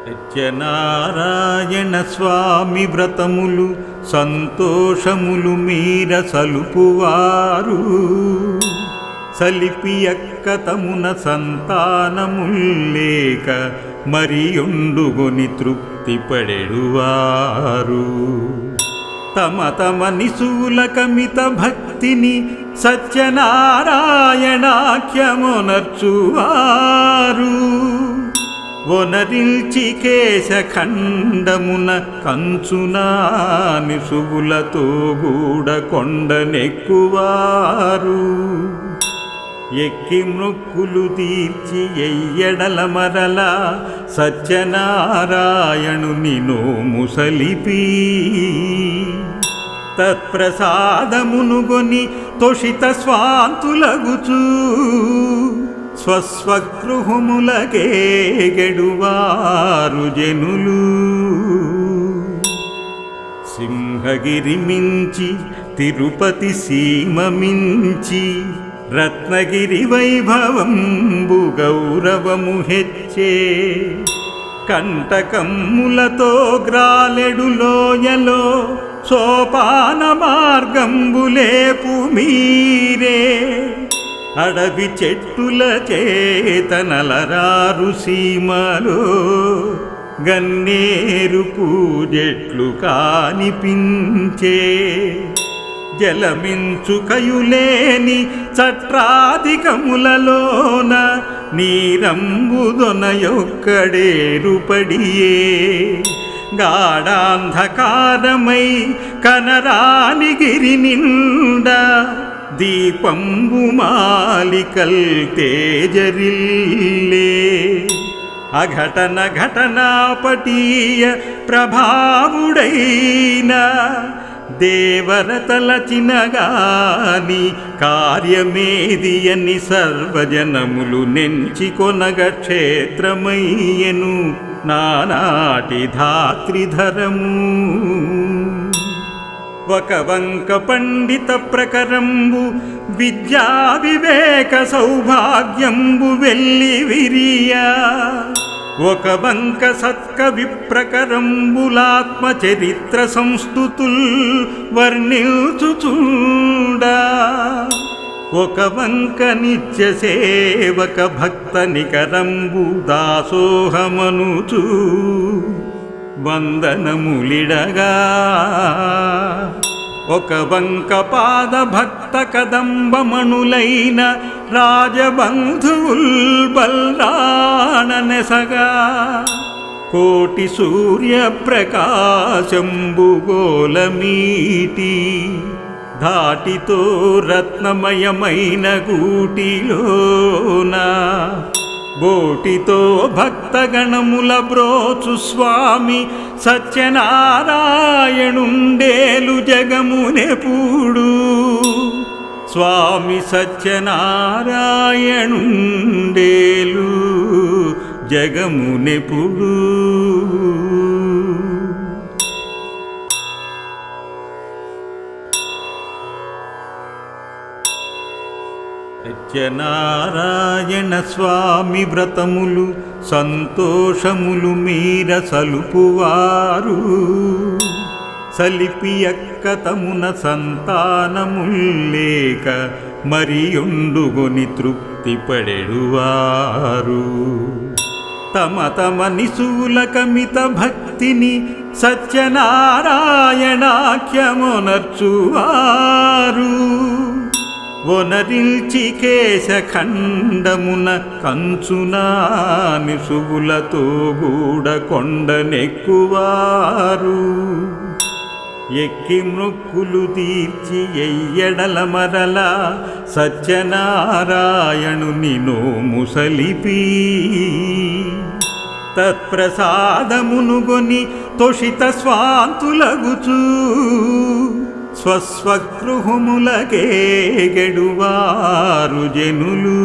సత్యనారాయణ స్వామి వ్రతములు సంతోషములు మీర సలుపువారు సలిపి అక్కతమున సంతానముల్లేక మరియుండుగొని తృప్తి పడెడువారు తమ తమ నిశూలకమిత భక్తిని సత్యనారాయణాఖ్యమునర్చువారు ఒనరిల్చి కేశఖండమున కంచునా నిశువులతో గూడ కొండనెక్కువారు ఎక్కి మృక్కులు తీర్చి ఎయ్యడల మరల సత్యనారాయణుని నోము సలిపి తత్ప్రసాదమునుగొని తొషిత స్వాంతులగుచూ స్వస్వగృహములకేగెడువారు జనులు సింహగిరి మించి తిరుపతి సీమ మించి రత్నగిరి వైభవంబు గౌరవము హెచ్చే కంటకమ్ములతో గ్రాలెడు లోయలో సోపాన మార్గంబులేపు మీరే అడవి చెట్టుల చేతనలరారు సీమలో గన్నేరు పూజెట్లు కానిపించే జలమించుకయులేని చట్రాధికములలోన నీరంబుదొనయొక్కడేరుపడియే గాఢాంధకారమై కనరాని గిరి నిండా దీపంబు మాలికల్ తేజరిల్లే అఘటన ఘటనాపటీయ ప్రభావుడైన దేవరతలచినగాని కార్యమేదియని సర్వజనములు నెంచి కొనగ క్షేత్రమయ్యను నానాటి ధాత్రిధరము ఒక వంక పండిత ప్రకరంబు విద్యా వివేక సౌభాగ్యంబు వెల్లి విరియా ఒక వంక సత్కవి ప్రకరంబులాత్మ చరిత్ర సంస్థుతుల్ వర్ణిల్చుచుండా ఒక వంక నిత్య సేవక భక్త నికరంబు దాసోహమనుచు వందనములిడగా ఒక వంక పాద భక్త కదంబమణులైన రాజబంధువుల్ బల్రాణనెసగా కోటి సూర్య ప్రకాశంబు గోలమీటి ధాటితో రత్నమయమైన గూటిలోన బోటితో భక్తగణముల బ్రోచు స్వామి సత్యనారాయణుండేలు జగమునెప్పుడు స్వామి సత్యనారాయణుండేలు జగమునెప్పుడు సత్యనారాయణ స్వామి వ్రతములు సంతోషములు మీర సలుపువారు సలిపి అక్కతమున సంతానముల్లేక మరియుండుగొని తృప్తి పడెడువారు తమ తమ నిశూలకమిత భక్తిని సత్యనారాయణాఖ్యమునర్చువారు ఒనరిల్చి కేశఖండమున కంచునా నిశువులతో గూడ కొండనెక్కువారు ఎక్కి మృక్కులు తీర్చి ఎయ్యడల మరల సత్యనారాయణుని నోము సలిపి తత్ప్రసాదమునుగొని తొషిత స్వాంతులగుచూ స్వస్వగృహములకేగెడువారు జనులు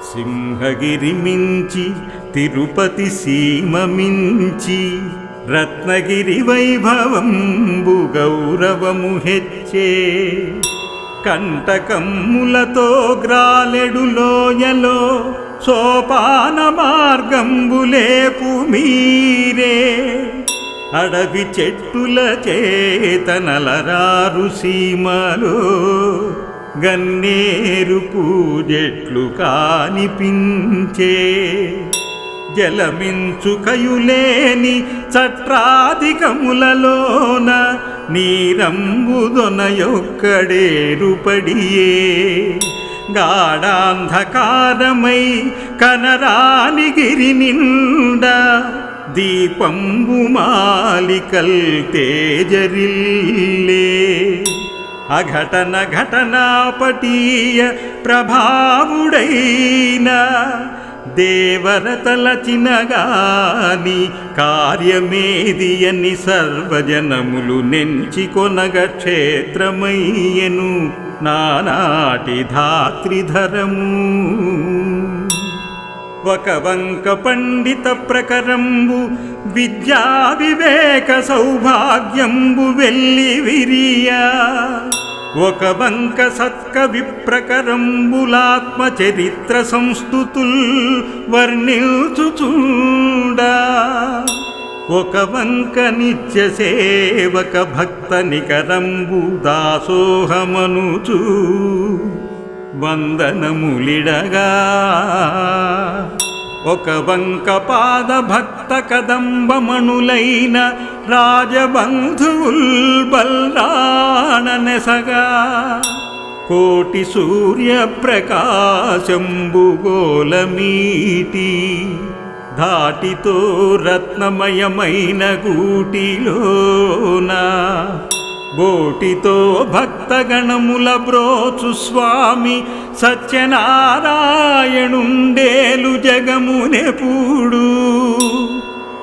సింహగిరి మించి తిరుపతి సీమ మించి రత్నగిరి వైభవంబు గౌరవము హెచ్చే కంటకమ్ములతో గ్రాలెడు లోయలో సోపాన మార్గంబులేపు మీరే అడవి చెట్టుల చేతనలరారు సీమలో గన్నేరు పూజెట్లు కానిపించే జలమించుకయులేని చట్రాధికములలోన నీరంబుదొనయొక్కడేరుపడియే గాఢాంధకారమై కనరాని గిరి నిండా దీపంబు మాలికల్ తేజరిల్లే అఘటన ఘటనాపటీయ ప్రభావుడైన దేవరతలచినగాని కార్యమేదియని సర్వజనములు నెంచికొనగ క్షేత్రమయ్యెను నానాటి ధాత్రిధరము ఒక వంక పండిత ప్రకరంబు విద్యా వివేక సౌభాగ్యంబు వెల్లి విరియా ఒక వంక సత్కవి ప్రకరంబులాత్మ చరిత్ర సంస్థుతుల్ వర్ణిల్చుచుండా ఒక వంక నిత్య సేవక భక్త నికరంబు దాసోహమనుచు వందనములిడగా ఒక వంక పాద భక్త కదంబమణులైన రాజబంధువుల్ బల్రాణనెసగా కోటి సూర్య ప్రకాశంబు గోలమీటి ధాటితో రత్నమయమైన గూటిలోన బోటితో భక్తగణముల బ్రోచు స్వామి సత్యనారాయణుండేలు జగమునెప్పుడు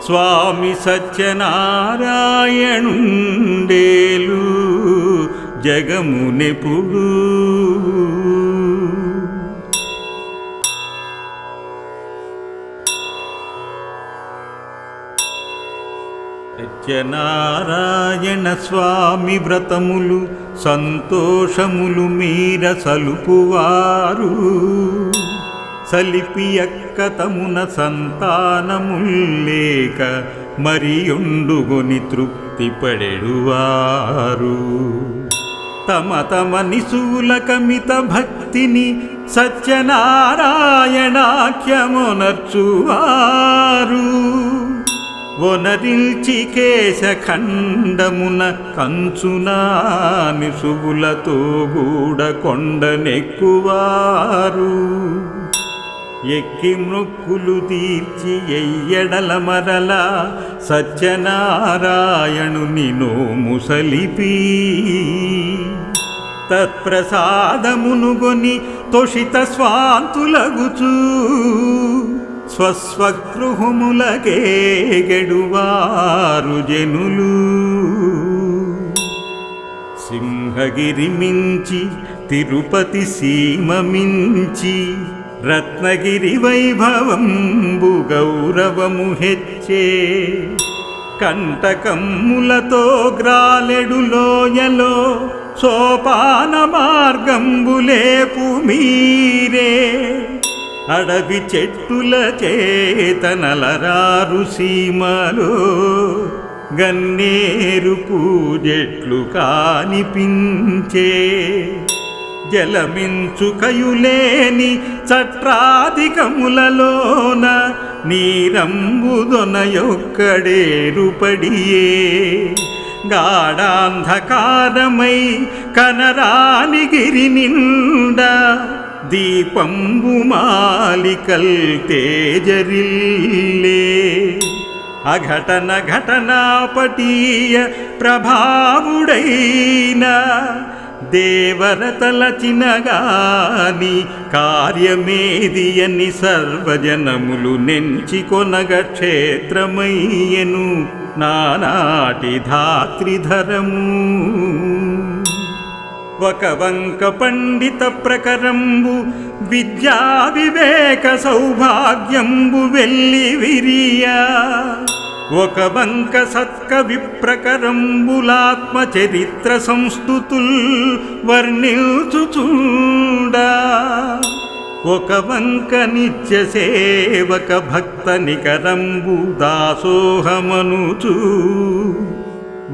స్వామి సత్యనారాయణుండేలు జగమునెప్పుడు సత్యనారాయణ స్వామి వ్రతములు సంతోషములు మీర సలుపువారు సలిపి అక్కతమున సంతానముల్లేక మరియుండుగొని తృప్తి పడెడువారు తమ తమ నిశూల కమిత భక్తిని సత్యనారాయణాఖ్యమునర్చువారు ఒనరిల్చి కేశఖండమున కంచునా నిశువులతో గూడ కొండనెక్కువారు ఎక్కి మొక్కులు తీర్చి ఎయ్యడల మరల సత్యనారాయణుని నోము సలిపి తత్ప్రసాదమునుగొని తొషిత స్వాంతులగుచూ స్వస్వగృహములకే గెడువారు జనులు సింహగిరి మించి తిరుపతి సీమ మించి రత్నగిరి వైభవంబు గౌరవము హెచ్చే కంటకమ్ములతో గ్రాలెడు లోయలో సోపాన మార్గంబులేపు మీరే అడవి చెట్టుల చేతనలరారు సీమలో గన్నేరు పూజెట్లు కానిపించే జలమించుకయులేని చట్రాధికములలోన నీరంబుదొనయొక్కడేరుపడియే గాఢాంధకారమై కనరాని గిరి నిండా దీపంబు మాలికల్ తేజరిల్లే అఘటన ఘటనాపటీయ ప్రభావుడైన దేవరతలచినగాని కార్యమేదియని సర్వజనములు నెంచికొనగ క్షేత్రమయ్యెను నానాటి ధాత్రిధరము ఒక వంక పండిత ప్రకరంబు విద్యా వివేక సౌభాగ్యంబు వెల్లి విరియా ఒక వంక సత్కవి ప్రకరంబులాత్మ చరిత్ర సంస్థుతుల్ వర్ణిల్చుచుండా ఒక వంక నిత్య సేవక భక్త నికరంబు దాసోహమనుచు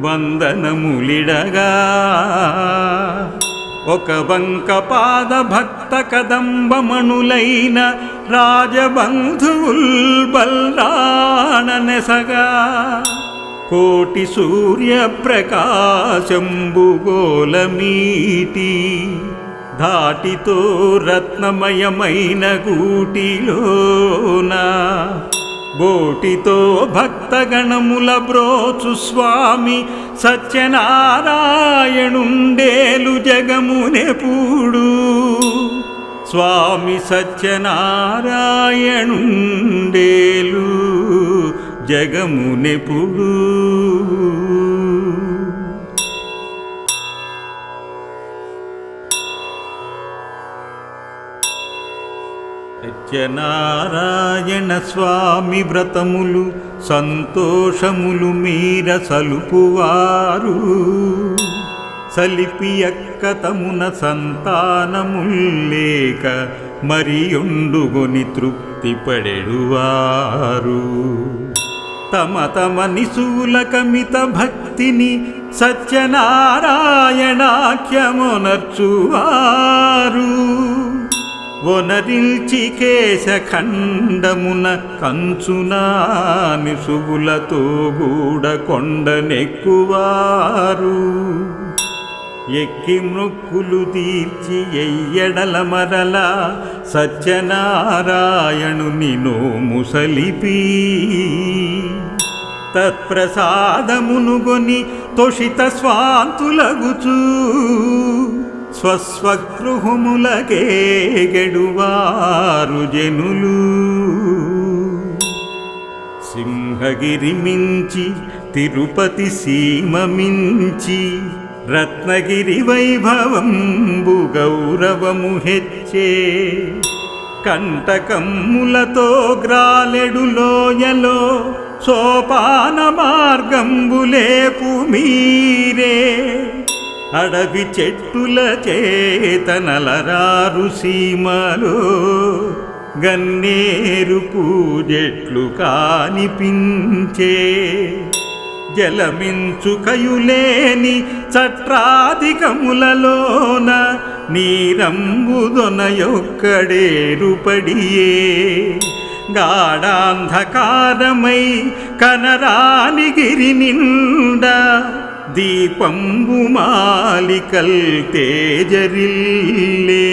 వందనములిడగా ఒక వంక పాద భక్త కదంబమణులైన రాజబంధువుల్ బల్రాణనెసగా కోటి సూర్య ప్రకాశంబు గోలమీటి ధాటితో రత్నమయమైన గూటిలోన బోటితో భక్తగణముల బ్రోచు స్వామి సత్యనారాయణుండేలు జగమునెప్పుడు స్వామి సత్యనారాయణుండేలు జగమునెప్పుడు సత్యనారాయణ స్వామి వ్రతములు సంతోషములు మీర సలుపువారు సలిపి అక్కతమున సంతానముల్లేక మరియుండుగొని తృప్తి పడెడువారు తమ తమ నిశూలకమిత భక్తిని సత్యనారాయణాఖ్యమునర్చువారు ఒనరిల్చి కేశఖండమున కంచునా నిశువులతో గూడ కొండనెక్కువారు ఎక్కి మృక్కులు తీర్చి ఎయ్యడల మరల సత్యనారాయణుని నోము సలిపి తత్ప్రసాదమునుగొని తొషిత స్వాంతులగుచూ స్వస్వగృహములకేగెడువారు జనులు సింహగిరి మించి తిరుపతి సీమ మించి రత్నగిరి వైభవంబు గౌరవము హెచ్చే కంటకమ్ములతో గ్రాలెడు లోయలో సోపాన మార్గంబులేపు మీరే అడవి చెట్టుల చేతనలరారు సీమలో గన్నేరు పూజెట్లు కానిపించే జలమించుకయులేని చట్రాధికములలోన నీరంబుదొనయొక్కడేరుపడియే గాఢాంధకారమై కనరాని గిరి నిండా దీపంబు మాలికల్ తేజరిల్లే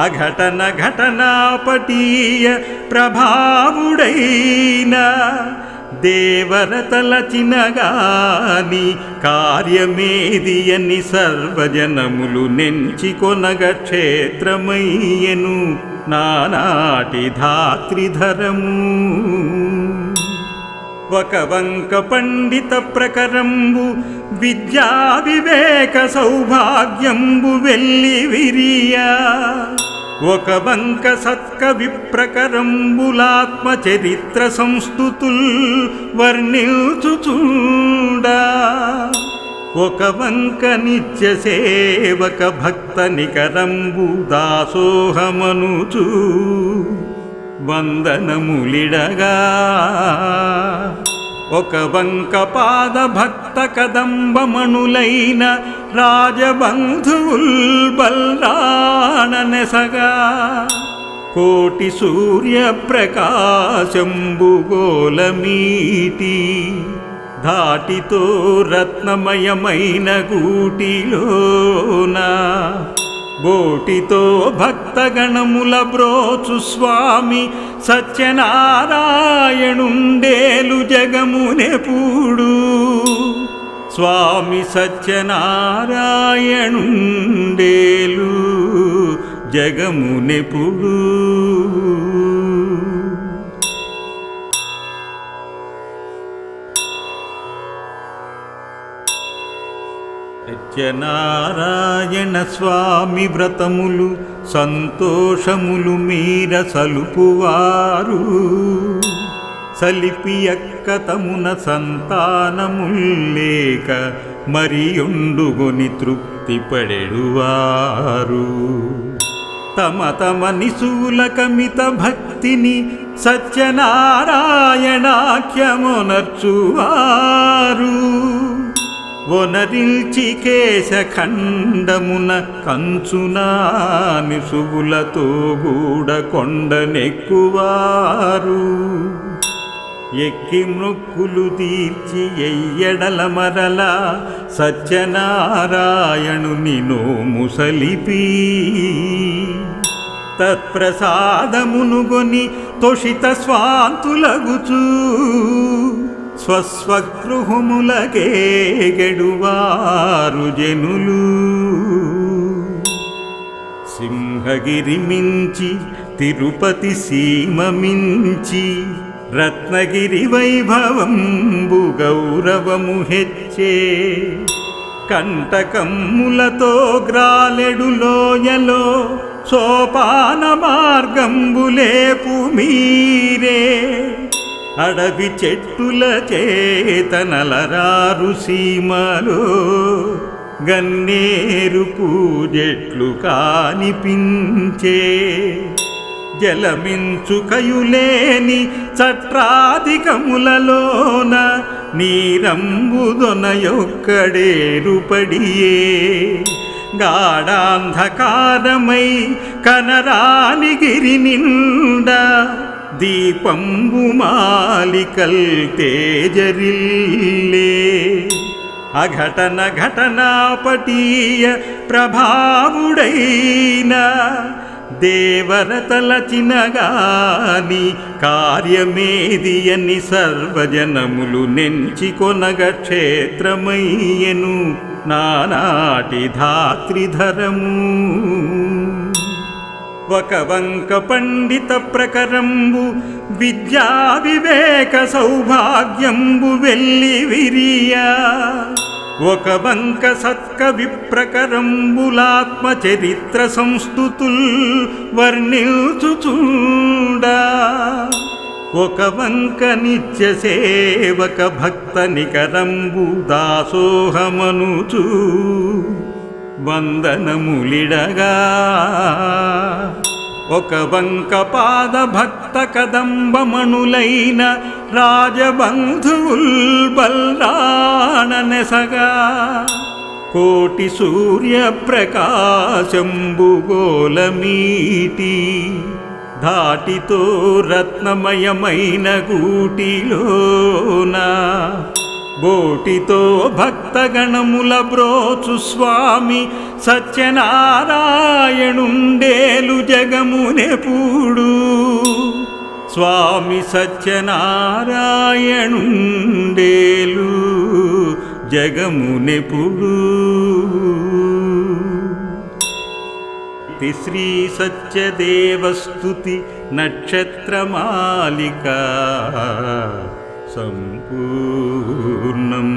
అఘటన ఘటనాపటీయ ప్రభావుడైన దేవరతలచినగాని కార్యమేదియని సర్వజనములు నెంచికొనగ క్షేత్రమయ్యను నానాటి ధాత్రిధరము ఒక వంక పండిత ప్రకరంబు విద్యా వివేక సౌభాగ్యంబు వెల్లి విరియా ఒక వంక సత్కవి ప్రకరంబులాత్మ చరిత్ర సంస్థుతుల్ వర్ణిల్చుచుండా ఒక వంక నిత్య సేవక భక్త నికరంబు దాసోహమనుచు వందనములిడగా ఒక వంక పాద భక్త కదంబమణులైన రాజబంధువుల్ బల్రాణనెసగా కోటి సూర్య ప్రకాశంబు గోలమీటి ధాటితో రత్నమయమైన గూటిలోన బోటితో భక్తగణముల బ్రోచు స్వామి సత్యనారాయణుండేలు జగమునెప్పుడు స్వామి సత్యనారాయణుండేలు జగమునెప్పుడు సత్యనారాయణ స్వామి వ్రతములు సంతోషములు మీర సలుపువారు సలిపి అక్కతమున సంతానముల్లేక మరియుండుగొని తృప్తి పడెడువారు తమ తమ నిశూలకమిత భక్తిని సత్యనారాయణాఖ్యమునర్చువారు ఒనరిల్చి కేశఖండమున కంచునా నిశువులతో గూడ కొండనెక్కువారు ఎక్కి మృక్కులు తీర్చి ఎయ్యడల మరల సత్యనారాయణుని నోము సలిపి తత్ప్రసాదమునుగొని తొషిత స్వాంతులగుచూ స్వస్వగృహములకేగెడువారు జనులు సింహగిరి మించి తిరుపతి సీమ మించి రత్నగిరి వైభవంబు గౌరవము హెచ్చే కంటకమ్ములతో గ్రాలెడు లోయలో సోపాన మార్గంబులేపు మీరే అడవి చెట్టుల చేతనలరారు సీమలో గన్నేరు పూజెట్లు కానిపించే జలమించుకయులేని చట్రాధికములలోన నీరంబుదొనయొక్కడేరుపడియే గాఢాంధకారమై కనరాని గిరి నిండా దీపంబు మాలికల్ తేజరిల్లే అఘటన ఘటనాపటీయ ప్రభావుడైన దేవరతలచినగాని కార్యమేదియని సర్వజనములు నెంచి కొనగ క్షేత్రమయ్యను నానాటి ధాత్రిధరము ఒక వంక పండిత ప్రకరంబు విద్యా వివేక సౌభాగ్యంబు వెల్లి విరియా ఒక వంక సత్కవి ప్రకరంబులాత్మ చరిత్ర సంస్థుతుల్ వర్ణిల్చుచుండా ఒక వంక నిత్య సేవక భక్త నికరంబు దాసోహమనుచు వందనములిడగా ఒక వంక పాద భక్త కదంబమణులైన రాజబంధువుల్ బల్రాణనెసగా కోటి సూర్య ప్రకాశంబు గోలమీటి ధాటితో రత్నమయమైన గూటిలోన బోటితో భక్తగణముల బ్రోచు స్వామి సత్యనారాయణుండేలు జగమునెప్పుడు స్వామి సత్యనారాయణుండేలు జగమునెప్పుడు శ్రీ సత్యదేవస్తుతి నక్షత్రమాలిక సంపూర్ణం.